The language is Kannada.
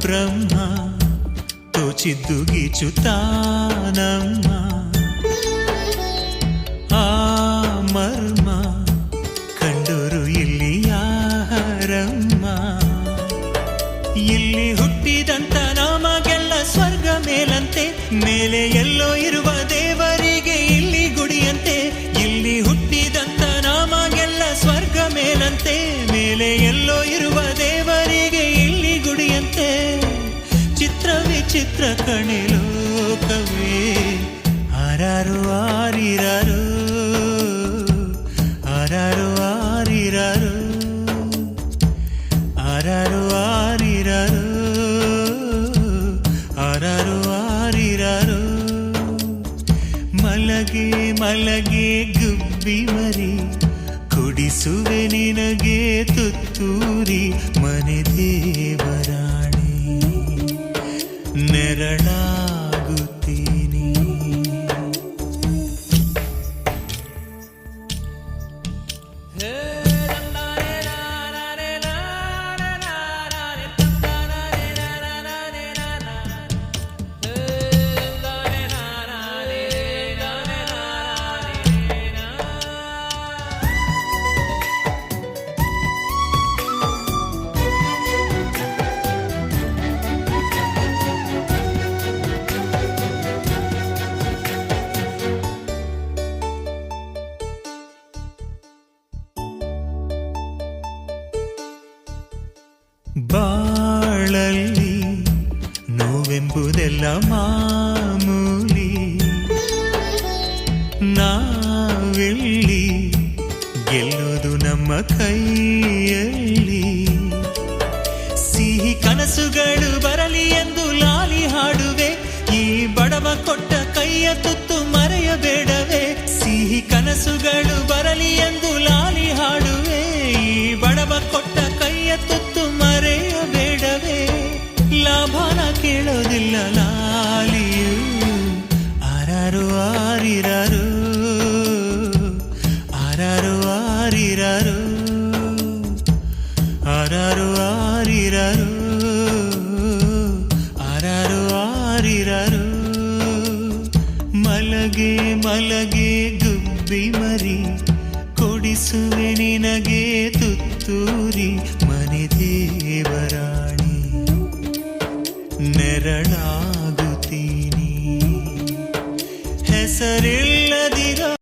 ಬ್ರಹ್ಮ ತೋಚಿದ್ದು ಗೀಚುತ್ತಾನಮ್ಮ ಆ ಮರ್ಮ ಕಂಡೋರು ಇಲ್ಲಿ ಯಾರಮ್ಮ ಇಲ್ಲಿ ಹುಟ್ಟಿದಂತ ನಮಗೆಲ್ಲ ಸ್ವರ್ಗ ಮೇಲಂತೆ ಮೇಲೆ ಎಲ್ಲೋ ಇರುವ ದೇವರಿಗೆ ಇಲ್ಲಿ ಗುಡಿಯಂತೆ ಇಲ್ಲಿ ಹುಟ್ಟಿದಂತ ನಮಗೆಲ್ಲ ಸ್ವರ್ಗ ಮೇಲಂತೆ ಮೇಲೆ ಎಲ್ಲೋ ಇರುವ ದೇವರಿಗೆ ಇಲ್ಲಿ ಗುಡಿಯಂತೆ ಚಿತ್ರ ವಿಚಿತ್ರ ಕಣೆ ಲೋಕವೇ ಆರಾರು ಆರಿರಾರು ಆರಾರು ಆರಿರಾರು ಆರಾರು ಆರಿರಾರು ಆರಾರು ಆರಿರಾರು ಮಲಗೆ ಮಲಗೆ ಗುಬ್ಬಿ ಮರಿ ಕೊಡಿಸುವೆ ನಿನಗೆ ತುತ್ತೂರಿ ಮನೆ ದೇವರಾಣಿ ನೆರಳಾಗುತ್ತೀನಿ ಬಾಳಲ್ಲಿ ನೋವೆಂಬುದೆಲ್ಲ ಮಾಮೂಲಿ ನಾವೆಲ್ಲಿ ಗೆಲ್ಲೋದು ನಮ್ಮ ಕೈಯಲ್ಲಿ ಸಿಹಿ ಕನಸುಗಳು ಬರಲಿ ಎಂದು ಲಾಲಿ ಹಾಡುವೆ ಈ ಬಡವ ಕೊಟ್ಟ ಕೈಯ ತುತ್ತು ಮರೆಯಬೇಡವೇ ಸಿಹಿ ಕನಸುಗಳು ಬರಲಿ ಎಂದು ಲಾಲಿ ಹಾಡುವೆ ಈ ಬಡವ ಕೊಟ್ಟ ಕೈಯ ತುತ್ತು ಮರೆಯಬೇಡವೇ ಲಾಭನ ಕೇಳೋದಿಲ್ಲ ಲಾಲಿಯು ಆರಾರು ಆರಿರಾರು ಆರಾರು ಆರಿರಾರು ಆರಾರು ಆರಿರಾರು ಆರಾರು ಆರಿರಾರು ಮಲಗೆ ಮಲಗೆ ಗುಬ್ಬಿ ಮರಿ ಕೊಡಿಸುವೆ ನಿನಗೆ ತುತ್ತೂರಿ